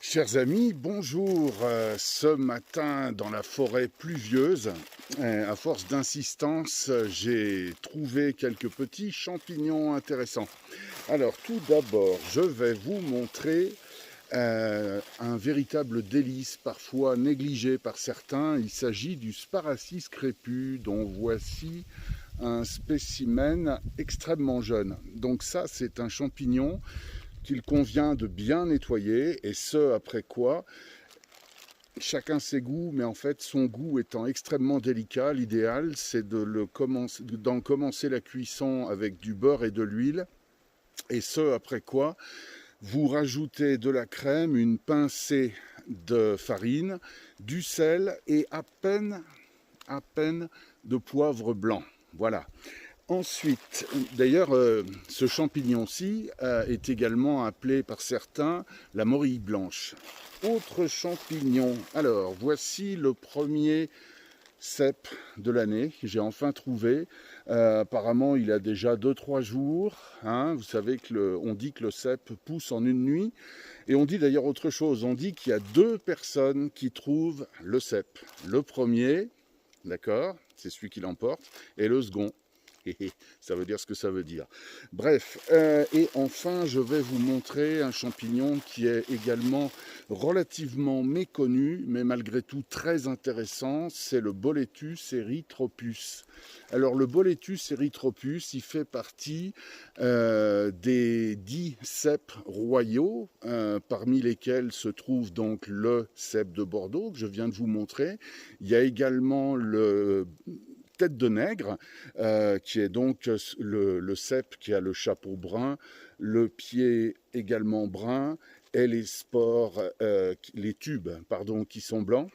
Chers amis, bonjour. Ce matin, dans la forêt pluvieuse, à force d'insistance, j'ai trouvé quelques petits champignons intéressants. Alors, tout d'abord, je vais vous montrer un véritable délice, parfois négligé par certains. Il s'agit du Sparacis crépus, dont voici un spécimen extrêmement jeune. Donc ça, c'est un champignon qu'il convient de bien nettoyer, et ce, après quoi, chacun ses goûts, mais en fait, son goût étant extrêmement délicat, l'idéal, c'est d'en commencer la cuisson avec du beurre et de l'huile, et ce, après quoi, vous rajoutez de la crème, une pincée de farine, du sel et à peine de poivre blanc. Voilà. Ensuite, d'ailleurs, ce champignon-ci est également appelé par certains la morille blanche. Autre champignon. Alors, voici le premier cèpe de l'année que j'ai enfin trouvé. Apparemment, il a déjà 2-3 jours. Vous savez on dit que le cèpe pousse en une nuit. Et on dit d'ailleurs autre chose. On dit qu'il y a 2 personnes qui trouvent le cèpe. Le premier, d'accord, c'est celui qui l'emporte, et le second. Ça veut dire ce que ça veut dire. Bref, et enfin, je vais vous montrer un champignon qui est également relativement méconnu, mais malgré tout très intéressant, c'est le Boletus erythropus. Alors, le Boletus erythropus, il fait partie des 10 cèpes royaux, parmi lesquels se trouve donc le cèpe de Bordeaux, que je viens de vous montrer. Il y a également le tête de nègre, qui est donc le cèpe qui a le chapeau brun, le pied également brun, et les spores, les tubes, pardon, qui sont blancs.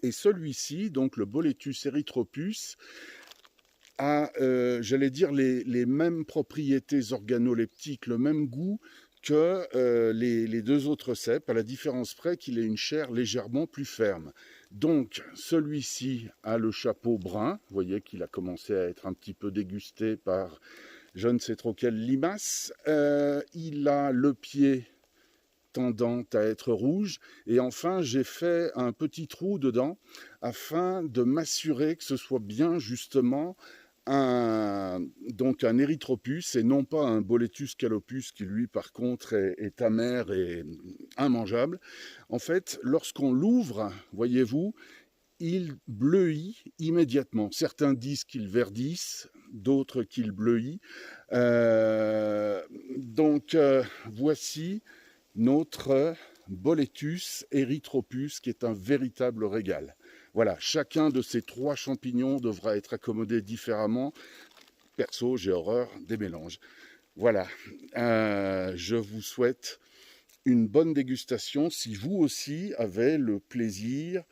Et celui-ci, donc le Boletus erythropus, a, j'allais dire, les mêmes propriétés organoleptiques, le même goût que les 2 autres cèpes, à la différence près qu'il ait une chair légèrement plus ferme. Donc, celui-ci a le chapeau brun. Vous voyez qu'il a commencé à être un petit peu dégusté par je ne sais trop quelle limace. Il a le pied tendant à être rouge. Et enfin, j'ai fait un petit trou dedans afin de m'assurer que ce soit bien justement donc un érythropus et non pas un Boletus calopus qui lui par contre est amer et immangeable. En fait, lorsqu'on l'ouvre, voyez-vous, il bleuit immédiatement. Certains disent qu'il verdisse, d'autres qu'il bleuit. Voici notre Boletus erythropus qui est un véritable régal. Voilà, chacun de ces 3 champignons devra être accommodé différemment. Perso, j'ai horreur des mélanges. Voilà, je vous souhaite une bonne dégustation si vous aussi avez le plaisir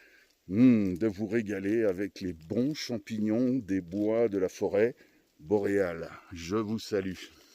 de vous régaler avec les bons champignons des bois de la forêt boréale. Je vous salue.